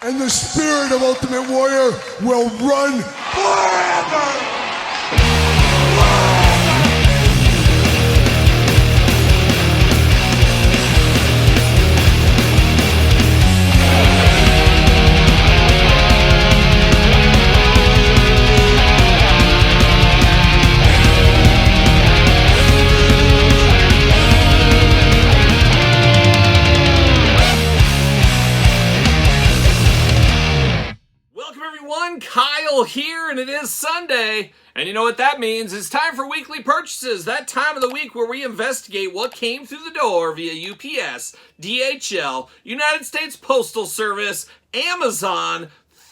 And the spirit of Ultimate Warrior will run forever! Kyle here, and it is Sunday, and you know what that means. It's time for weekly purchases, that time of the week where we investigate what came through the door via UPS, DHL, United States Postal Service, Amazon,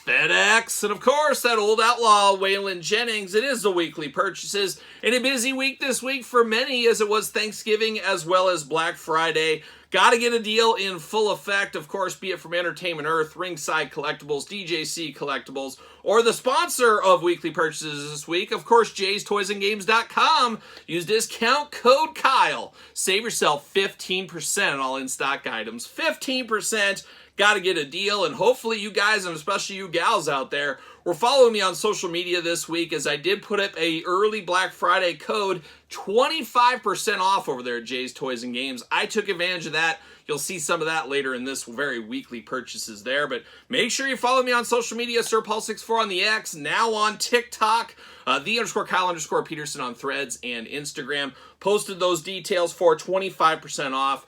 FedEx, and of course that old outlaw Waylon Jennings. It is the weekly purchases, and a busy week this week for many as it was Thanksgiving as well as Black Friday. Gotta get a deal in full effect, of course, be it from Entertainment Earth, Ringside Collectibles, DJC Collectibles, or the sponsor of weekly purchases this week, of course, Jay'sToysAndGames.com. Use discount code Kyle. Save yourself 15% on all in-stock items. 15%. Gotta get a deal, and hopefully you guys, and especially you gals out there, were following me on social media this week as I did put up a early Black Friday code, 25% off over there at Jay's Toys and Games. I took advantage of that. You'll see some of that later in this very weekly purchases there, but make sure you follow me on social media, SirPaul64 on the X, now on TikTok, _Kyle_Peterson on Threads and Instagram. Posted those details for 25% off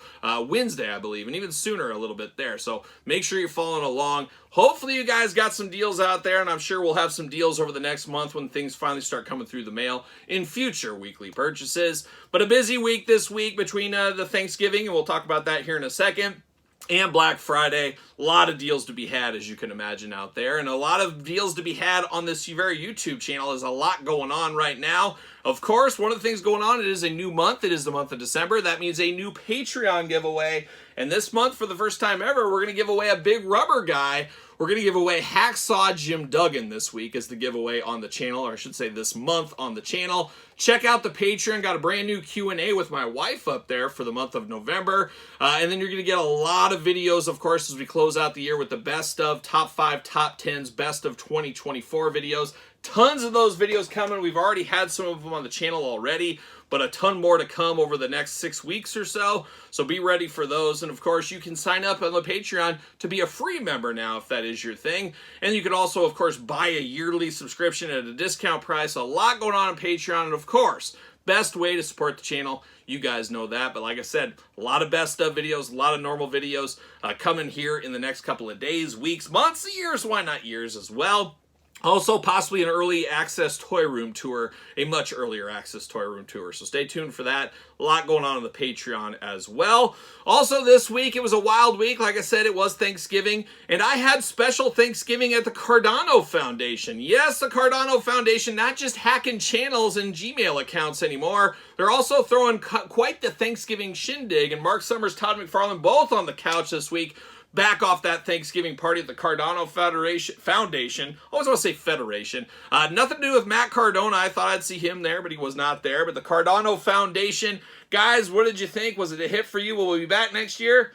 Wednesday, I believe, and even sooner a little bit there. So make sure you're following along. Hopefully you guys got some deals out there, and I'm sure we'll have some deals over the next month when things finally start coming through the mail in future weekly purchases. But a busy week this week between the Thanksgiving, and we'll talk about that here in a second, and Black Friday. A lot of deals to be had, as you can imagine, out there, and a lot of deals to be had on this very YouTube channel. There's a lot going on right now. Of course, one of the things going on, it is a new month. It is the month of December. That means a new Patreon giveaway. And this month, for the first time ever, we're going to give away a big rubber guy. We're going to give away Hacksaw Jim Duggan this week as the giveaway on the channel, or I should say this month on the channel. Check out the Patreon. Got a brand new Q&A with my wife up there for the month of November. And then you're going to get a lot of videos, of course, as we close out the year with the best of top 5, top 10s, best of 2024 videos. Tons of those videos coming. We've already had some of them on the channel already, but a ton more to come over the next 6 weeks or so. So be ready for those. And of course, you can sign up on the Patreon to be a free member now if that is your thing. And you can also, of course, buy a yearly subscription at a discount price. A lot going on Patreon. And of course, best way to support the channel. You guys know that. But like I said, a lot of best of videos, a lot of normal videos coming here in the next couple of days, weeks, months, years. Why not years as well? Also, possibly an early access toy room tour, a much earlier access toy room tour. So stay tuned for that. A lot going on the Patreon as well. Also this week, it was a wild week. Like I said, it was Thanksgiving, and I had special Thanksgiving at the Cardano Foundation. Yes, the Cardano Foundation, not just hacking channels and Gmail accounts anymore. They're also throwing quite the Thanksgiving shindig, and Mark Summers, Todd McFarlane, both on the couch this week. Back off that Thanksgiving party at the Cardano Foundation. I always want to say Federation. Nothing to do with Matt Cardona. I thought I'd see him there, but he was not there. But the Cardano Foundation. Guys, what did you think? Was it a hit for you? Will we be back next year?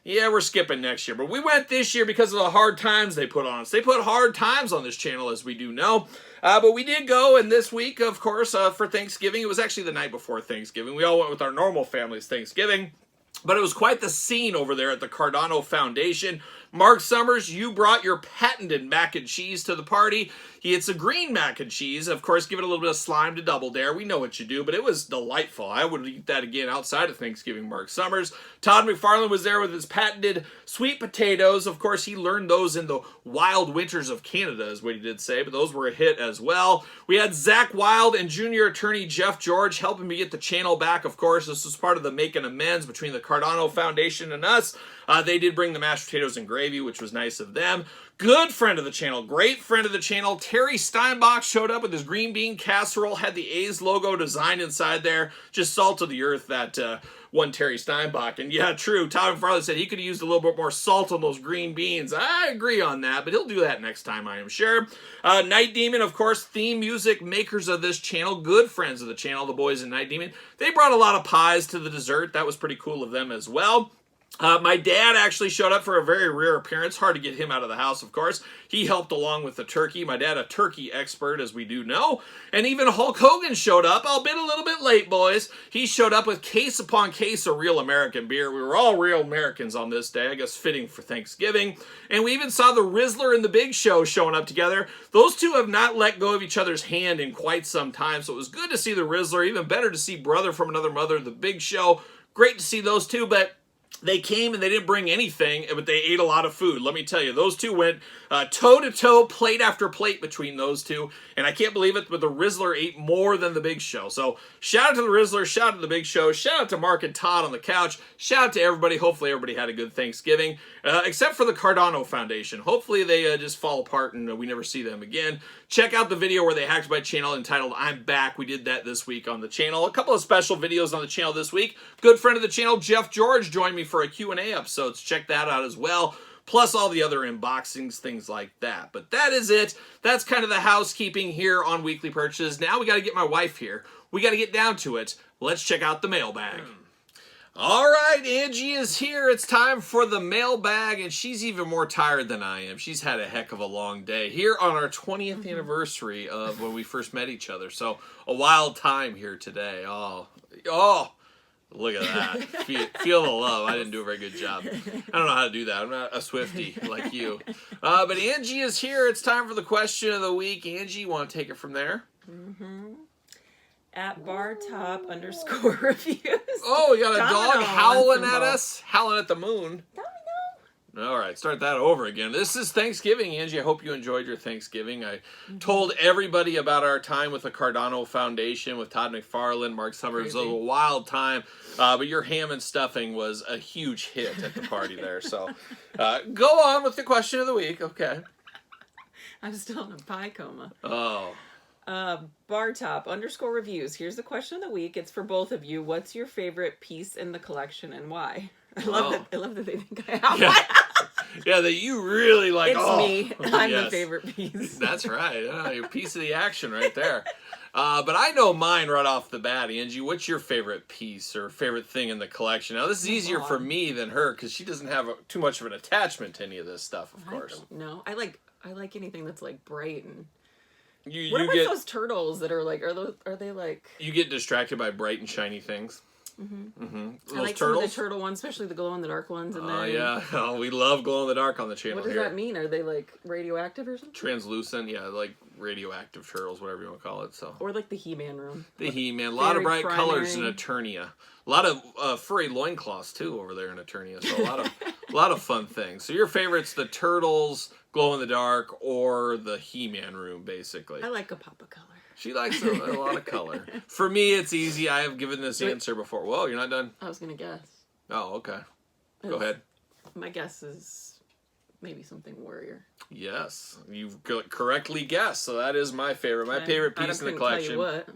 Yeah, we're skipping next year. But we went this year because of the hard times they put on us. They put hard times on this channel, as we do know. But we did go, and this week, of course, for Thanksgiving, it was actually the night before Thanksgiving. We all went with our normal family's Thanksgiving. But it was quite the scene over there at the Cardano Foundation. Mark Summers, you brought your patented mac and cheese to the party. It's a green mac and cheese. Of course, give it a little bit of slime to double dare. We know what you do, but it was delightful. I would eat that again outside of Thanksgiving, Mark Summers. Todd McFarlane was there with his patented sweet potatoes. Of course, he learned those in the wild winters of Canada, is what he did say, but those were a hit as well. We had Zach Wild and junior attorney Jeff George helping me get the channel back. Of course, this was part of the making amends between the Cardano Foundation and us. They did bring the mashed potatoes and gravy, which was nice of them. Good friend of the channel, great friend of the channel, Terry Steinbach showed up with his green bean casserole, had the A's logo designed inside there. Just salt of the earth, that one Terry Steinbach. And yeah, true, Todd McFarlane said he could have used a little bit more salt on those green beans. I agree on that, but he'll do that next time, I am sure. Night Demon, of course, theme music makers of this channel, good friends of the channel, the boys in Night Demon. They brought a lot of pies to the dessert. That was pretty cool of them as well. My dad actually showed up for a very rare appearance. Hard to get him out of the house, of course. He helped along with the turkey. My dad, a turkey expert, as we do know. And even Hulk Hogan showed up, albeit a little bit late, boys. He showed up with case upon case of real American beer. We were all real Americans on this day, I guess fitting for Thanksgiving. And we even saw the Rizzler and the Big Show showing up together. Those two have not let go of each other's hand in quite some time, so it was good to see the Rizzler. Even better to see Brother from Another Mother, the Big Show. Great to see those two, but they came and they didn't bring anything, but they ate a lot of food. Let me tell you, those two went toe-to-toe, plate after plate between those two. And I can't believe it, but the Rizzler ate more than the Big Show. So shout out to the Rizzler, shout out to the Big Show, shout out to Mark and Todd on the couch, shout out to everybody. Hopefully everybody had a good Thanksgiving, except for the Cardano Foundation. Hopefully they just fall apart and we never see them again. Check out the video where they hacked my channel entitled I'm Back. We did that this week on the channel. A couple of special videos on the channel this week. Good friend of the channel, Jeff George, joined me for a Q&A episode, so check that out as well. Plus all the other unboxings, things like that. But that is it. That's kind of the housekeeping here on Weekly Purchases. Now we got to get my wife here. We got to get down to it. Let's check out the mailbag. All right, Angie is here. It's time for the mailbag, and she's even more tired than I am. She's had a heck of a long day here on our 20th anniversary of when we first met each other. So a wild time here today. Oh, look at that. Feel the love. I didn't do a very good job. I don't know how to do that. I'm not a Swiftie like you. But Angie is here. It's time for the question of the week. Angie, you want to take it from there? At bar_top_reviews. Oh, we got a dog howling at us? Howling at the moon. All right, start that over again. This is Thanksgiving, Angie. I hope you enjoyed your Thanksgiving. I told everybody about our time with the Cardano Foundation with Todd McFarlane, Mark Summers. It was a wild time, but your ham and stuffing was a huge hit at the party there. So go on with the question of the week. Okay. I'm still in a pie coma. Oh. bar_top_reviews. Here's the question of the week. It's for both of you. What's your favorite piece in the collection and why? I love that they think I have one. Yeah, that you really like. It's me. I'm the favorite piece. That's right. Your piece of the action right there. But I know mine right off the bat, Angie. What's your favorite piece or favorite thing in the collection? Now, this is easier for me than her because she doesn't have too much of an attachment to any of this stuff, of course. No, I like anything that's like bright and. You what get about those turtles that are like? Are they like? You get distracted by bright and shiny things. Those I like turtles? some of the turtle ones, especially the glow-in-the-dark ones. And then, yeah. Oh, we love glow-in-the-dark on the channel. What does that mean? Are they like radioactive or something? Translucent, yeah, like radioactive turtles, whatever you want to call it. So. Or like the He-Man room. The He-Man. A lot of bright colors in Eternia. A lot of furry loincloths, too, over there in Eternia. So a lot of fun things. So your favorite's the turtles, glow-in-the-dark, or the He-Man room, basically. I like a pop of color. She likes a lot of color. For me, it's easy. I have given this answer before. Whoa, you're not done? I was going to guess. Oh, okay. Go ahead. My guess is maybe something warrior. Yes, you've correctly guessed. So that is my favorite. My favorite piece in the collection. Tell you what.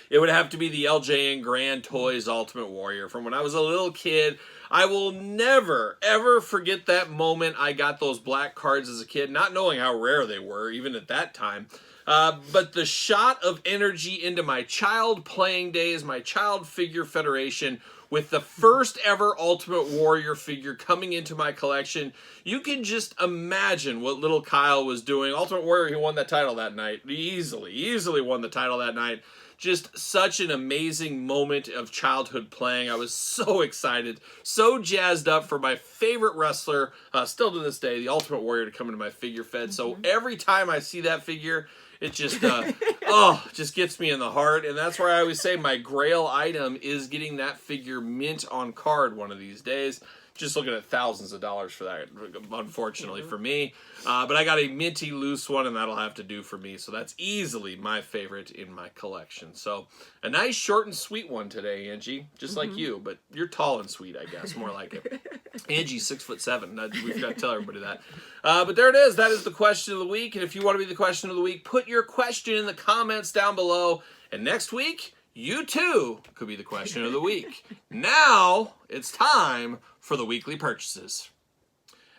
It would have to be the LJN Grand Toys Ultimate Warrior. From when I was a little kid, I will never, ever forget that moment I got those black cards as a kid, not knowing how rare they were, even at that time. But the shot of energy into my child playing days, my child figure federation, with the first ever Ultimate Warrior figure coming into my collection, you can just imagine what little Kyle was doing. Ultimate Warrior, he won that title that night. Easily won the title that night. Just such an amazing moment of childhood playing. I was so excited, so jazzed up for my favorite wrestler, still to this day, the Ultimate Warrior, to come into my figure fed. So every time I see that figure, it just, just gets me in the heart. And that's why I always say my grail item is getting that figure mint on card one of these days. Just looking at thousands of dollars for that, unfortunately for me. But I got a minty loose one, and that'll have to do for me. So that's easily my favorite in my collection. So a nice short and sweet one today, Angie. Just like you, but you're tall and sweet, I guess. More like it. Angie's 6'7". We forgot to tell everybody that. But there it is. That is the question of the week. And if you want to be the question of the week, put your question in the comments down below. And next week, you too could be the question of the week. Now it's time for the weekly purchases.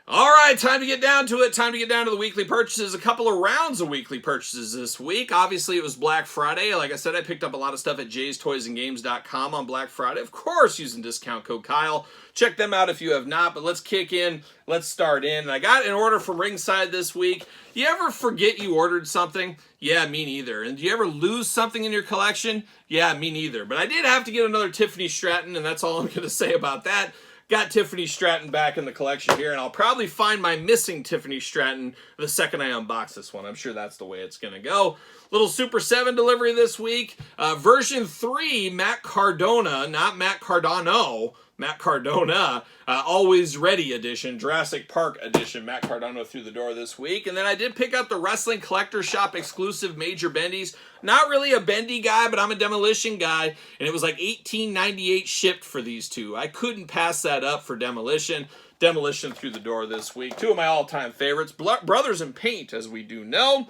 All right, time to get down to it. Time to get down to the weekly purchases. A couple of rounds of weekly purchases this week. Obviously, it was Black Friday. Like I said, I picked up a lot of stuff at jaystoysandgames.com on Black Friday. Of course, using discount code Kyle. Check them out if you have not, but let's kick in. Let's start in. And I got an order from Ringside this week. You ever forget you ordered something? Yeah, me neither. And do you ever lose something in your collection? Yeah, me neither. But I did have to get another Tiffany Stratton, and that's all I'm going to say about that. Got Tiffany Stratton back in the collection here, and I'll probably find my missing Tiffany Stratton the second I unbox this one. I'm sure that's the way it's going to go. Little Super 7 delivery this week. Version 3, Matt Cardona, not Matt Cardano, Matt Cardona, Always Ready edition, Jurassic Park edition, Matt Cardona through the door this week. And then I did pick up the Wrestling Collector Shop exclusive Major Bendies. Not really a bendy guy, but I'm a demolition guy, and it was like $18.98 shipped for these two. I couldn't pass that up for demolition. Demolition through the door this week. Two of my all-time favorites, Brothers in Paint, as we do know.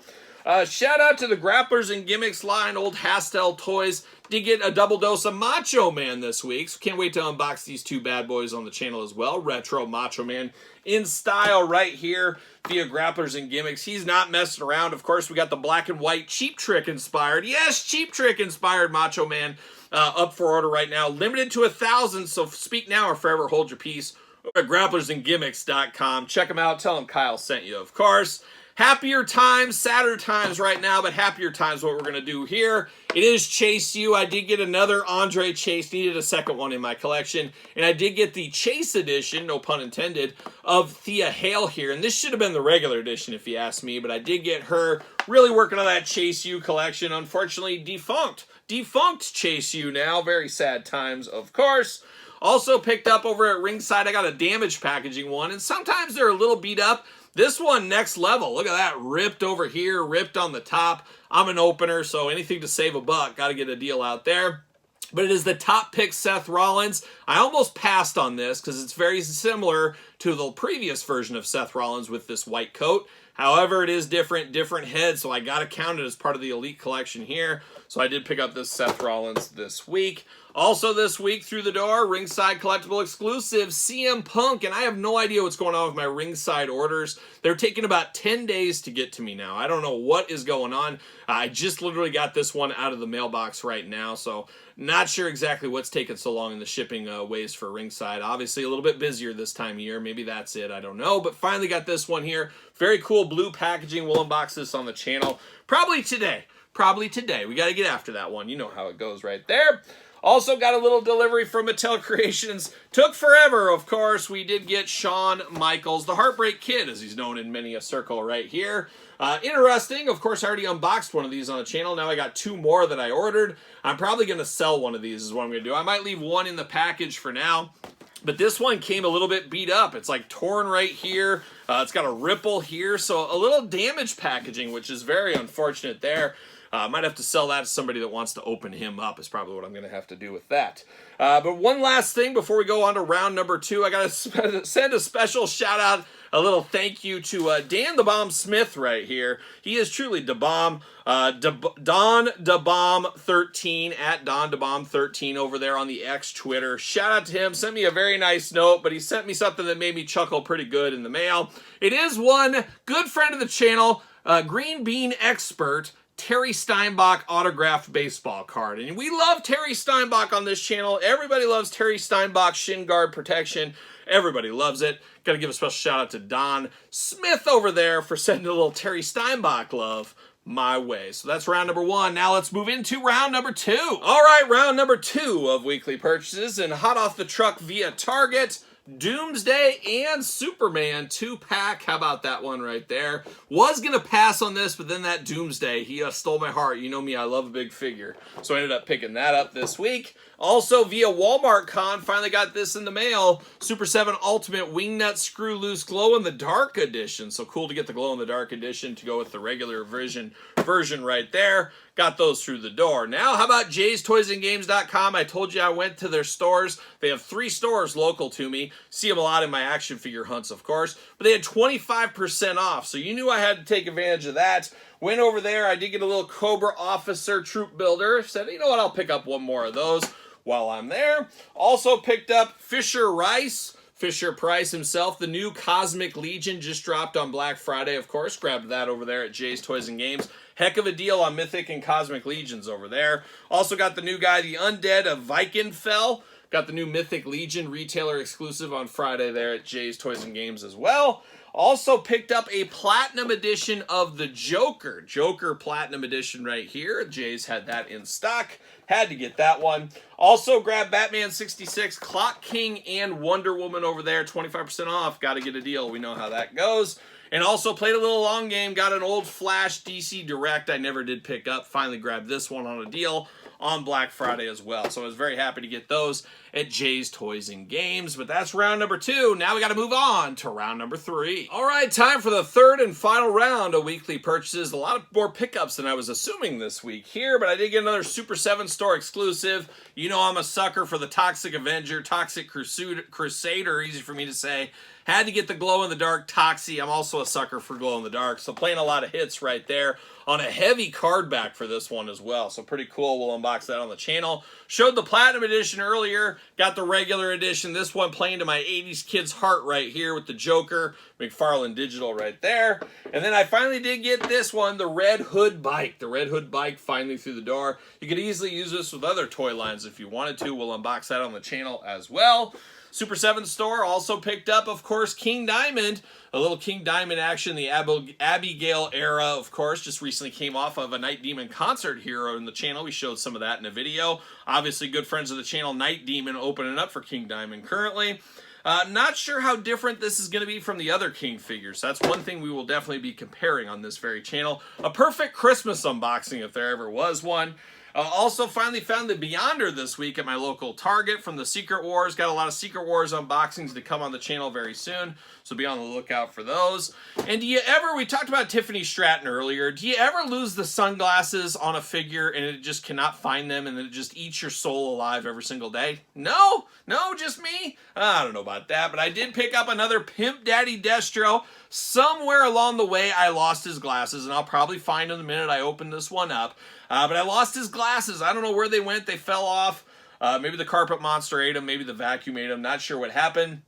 Shout out to the Grapplers and Gimmicks line, old Hastel Toys. Did get a double dose of Macho Man this week, so can't wait to unbox these two bad boys on the channel as well. Retro Macho Man in style right here via Grapplers and Gimmicks. He's not messing around. Of course, we got the black and white Cheap Trick inspired. Yes, Cheap Trick inspired Macho Man up for order right now. Limited to 1,000, so speak now or forever hold your peace. At grapplersandgimmicks.com. Check them out. Tell them Kyle sent you, of course. Happier times, sadder times right now, but happier times what we're going to do here. It is Chase U. I did get another Andre Chase, needed a second one in my collection, and I did get the Chase edition, no pun intended, of Thea Hale here, and this should have been the regular edition if you ask me, but I did get her really working on that Chase U collection, unfortunately defunct Chase U now, very sad times, of course. Also picked up over at Ringside, I got a damaged packaging one, and sometimes they're a little beat up. This one, next level. Look at that. Ripped over here, ripped on the top. I'm an opener, so anything to save a buck. Got to get a deal out there. But it is the top pick Seth Rollins. I almost passed on this because it's very similar to the previous version of Seth Rollins with this white coat. However, it is different head, so I got to count it as part of the Elite Collection here. So I did pick up this Seth Rollins this week. Also this week through the door, Ringside Collectible Exclusive, CM Punk, and I have no idea what's going on with my Ringside orders. They're taking about 10 days to get to me now. I don't know what is going on. I just literally got this one out of the mailbox right now, so not sure exactly what's taking so long in the shipping ways for Ringside. Obviously a little bit busier this time of year. Maybe that's it. I don't know, but finally got this one here. Very cool blue packaging. We'll unbox this on the channel probably today. We got to get after that one. You know how it goes right there. Also got a little delivery from Mattel Creations. Took forever, of course. We did get Shawn Michaels, the Heartbreak Kid, as he's known in many a circle right here. Interesting. Of course, I already unboxed one of these on the channel. Now I got two more that I ordered. I'm probably going to sell one of these is what I'm going to do. I might leave one in the package for now. But this one came a little bit beat up. It's like torn right here. It's got a ripple here. So a little damaged packaging, which is very unfortunate there. Might have to sell that to somebody that wants to open him up is probably what I'm going to have to do with that. But one last thing before we go on to round number 2, I got to send a special shout out, a little thank you to Dan the Bomb Smith right here. He is truly the bomb. Don the Bomb 13 at Don the Bomb 13 over there on the X Twitter. Shout out to him. Sent me a very nice note, but he sent me something that made me chuckle pretty good in the mail. It is one good friend of the channel, Green Bean Expert, Terry Steinbach autographed baseball card. And we love Terry Steinbach on this channel. Everybody loves Terry Steinbach shin guard protection. Everybody loves it. Got to give a special shout out to Don Smith over there for sending a little Terry Steinbach love my way. So that's round number 1. Now let's move into round number 2. All right, round number 2 of weekly purchases, and hot off the truck via Target, Doomsday and Superman 2-pack. How about that one right there? Was going to pass on this, but then that Doomsday, he stole my heart. You know me, I love a big figure. So I ended up picking that up this week. Also via Walmart Con, finally got this in the mail. Super 7 Ultimate Wingnut Screw Loose Glow in the Dark Edition. So cool to get the Glow in the Dark Edition to go with the regular version right there. Got those through the door. Now, how about jaystoysandgames.com? I told you I went to their stores. They have 3 stores local to me. See them a lot in my action figure hunts, of course. But they had 25% off, so you knew I had to take advantage of that. Went over there. I did get a little Cobra Officer Troop Builder. Said, you know what, I'll pick up one more of those while I'm there. Also picked up Fisher Rice Fisher-Price himself. The new Cosmic Legion just dropped on Black Friday, of course. Grabbed that over there at Jay's Toys and Games. Heck of a deal on Mythic and Cosmic Legions over there. Also got the new guy, the Undead of Vikenfell. Got the new Mythic Legion retailer exclusive on Friday there at Jay's Toys and Games as well. Also picked up a Platinum Edition of the Joker. Joker Platinum Edition right here. Jay's had that in stock. Had to get that one. Also grabbed Batman 66, Clock King, and Wonder Woman over there. 25% off. Got to get a deal. We know how that goes. And also played a little long game. Got an old Flash DC Direct I never did pick up. Finally grabbed this one on a deal on Black Friday as well. So I was very happy to get those at Jay's Toys and Games. But that's round number 2. Now we got to move on to round number 3. All right, time for the third and final round of weekly purchases. A lot more pickups than I was assuming this week here, but I did get another Super 7 store exclusive. You know I'm a sucker for the Toxic Avenger, Toxic Crusader, easy for me to say. Had to get the glow-in-the-dark Toxie. I'm also a sucker for glow-in-the-dark, so playing a lot of hits right there on a heavy card back for this one as well. So pretty cool. We'll unbox that on the channel. Showed the Platinum Edition earlier. Got the regular edition. This one playing to my 80s kid's heart right here with the Joker. McFarlane Digital right there. And then I finally did get this one, the Red Hood Bike. The Red Hood Bike finally through the door. You could easily use this with other toy lines if you wanted to. We'll unbox that on the channel as well. Super 7 store also picked up, of course, King Diamond. A little King Diamond action, the Abigail era, of course, just recently came off of a Night Demon concert here on the channel. We showed some of that in a video. Obviously, good friends of the channel, Night Demon, opening up for King Diamond currently. Not sure how different this is going to be from the other King figures. That's one thing we will definitely be comparing on this very channel. A perfect Christmas unboxing if there ever was one. Also finally found the Beyonder this week at my local Target from the Secret Wars. Got a lot of Secret Wars unboxings to come on the channel very soon, so be on the lookout for those. And do you ever, we talked about Tiffany Stratton earlier, do you ever lose the sunglasses on a figure and it just cannot find them and it just eats your soul alive every single day? No, just me? I don't know about that, but I did pick up another Pimp Daddy Destro. Somewhere along the way, I lost his glasses, and I'll probably find them the minute I open this one up. But I lost his glasses. I don't know where they went. They fell off. Maybe the carpet monster ate them. Maybe the vacuum ate them. Not sure what happened.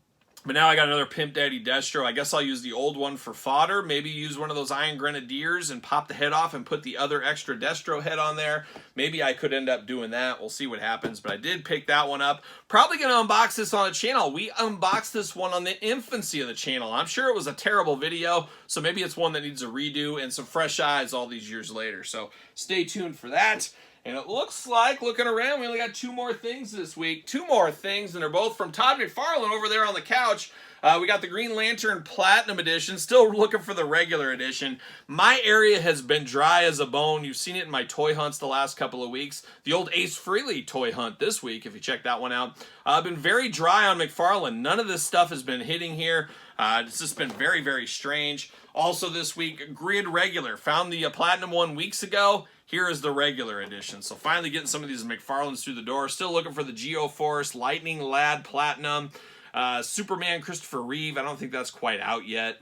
But now I got another Pimp Daddy Destro. I guess I'll use the old one for fodder. Maybe use one of those Iron Grenadiers and pop the head off and put the other extra Destro head on there. Maybe I could end up doing that. We'll see what happens. But I did pick that one up. Probably going to unbox this on the channel. We unboxed this one on the infancy of the channel. I'm sure it was a terrible video. So maybe it's one that needs a redo and some fresh eyes all these years later. So stay tuned for that. And it looks like, looking around, we only got 2 more things this week. 2 more things, and they're both from Todd McFarlane over there on the couch. We got the Green Lantern Platinum Edition. Still looking for the regular edition. My area has been dry as a bone. You've seen it in my toy hunts the last couple of weeks. The old Ace Frehley toy hunt this week, if you check that one out. Been very dry on McFarlane. None of this stuff has been hitting here. It's just been very, very strange. Also this week, Grid Regular. Found the Platinum one weeks ago. Here is the regular edition. So finally getting some of these McFarlanes through the door. Still looking for the Geoforce, Lightning Lad Platinum, Superman Christopher Reeve. I don't think that's quite out yet.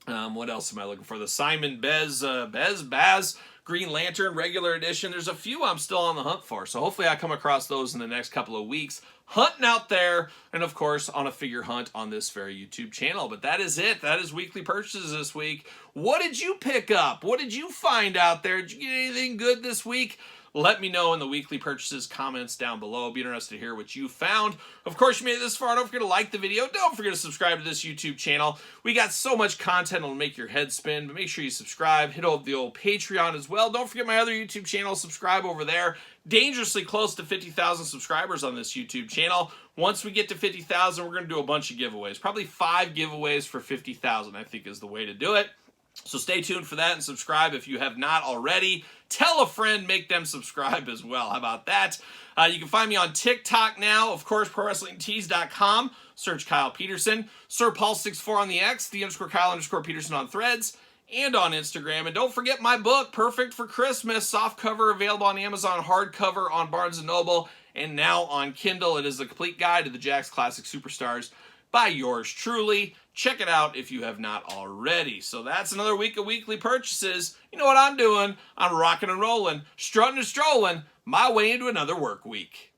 What else am I looking for? The Simon Baz Green Lantern regular edition. There's a few I'm still on the hunt for. So hopefully I come across those in the next couple of weeks. Hunting out there, and of course on a figure hunt on this very YouTube channel. But that is it. That is weekly purchases this week. What did you pick up? What did you find out there? Did you get anything good this week? Let me know in the weekly purchases comments down below. Be interested to hear what you found. Of course, you made it this far. Don't forget to like the video. Don't forget to subscribe to this YouTube channel. We got so much content that'll make your head spin, but make sure you subscribe. Hit over the old Patreon as well. Don't forget my other YouTube channel. Subscribe over there. Dangerously close to 50,000 subscribers on this YouTube channel. Once we get to 50,000, we're going to do a bunch of giveaways. Probably 5 giveaways for 50,000, I think is the way to do it. So stay tuned for that and subscribe if you have not already. Tell a friend, make them subscribe as well. How about that? You can find me on TikTok now. Of course, ProWrestlingTees.com. Search Kyle Peterson. Sir Paul64 on the X. _Kyle_Peterson on Threads. And on Instagram. And don't forget my book, Perfect for Christmas. Soft cover available on Amazon. Hardcover on Barnes & Noble. And now on Kindle. It is the complete guide to the Jakks Classic Superstars by yours truly. Check it out if you have not already. So that's another week of weekly purchases. You know what I'm doing? I'm rocking and rolling, strutting and strolling my way into another work week.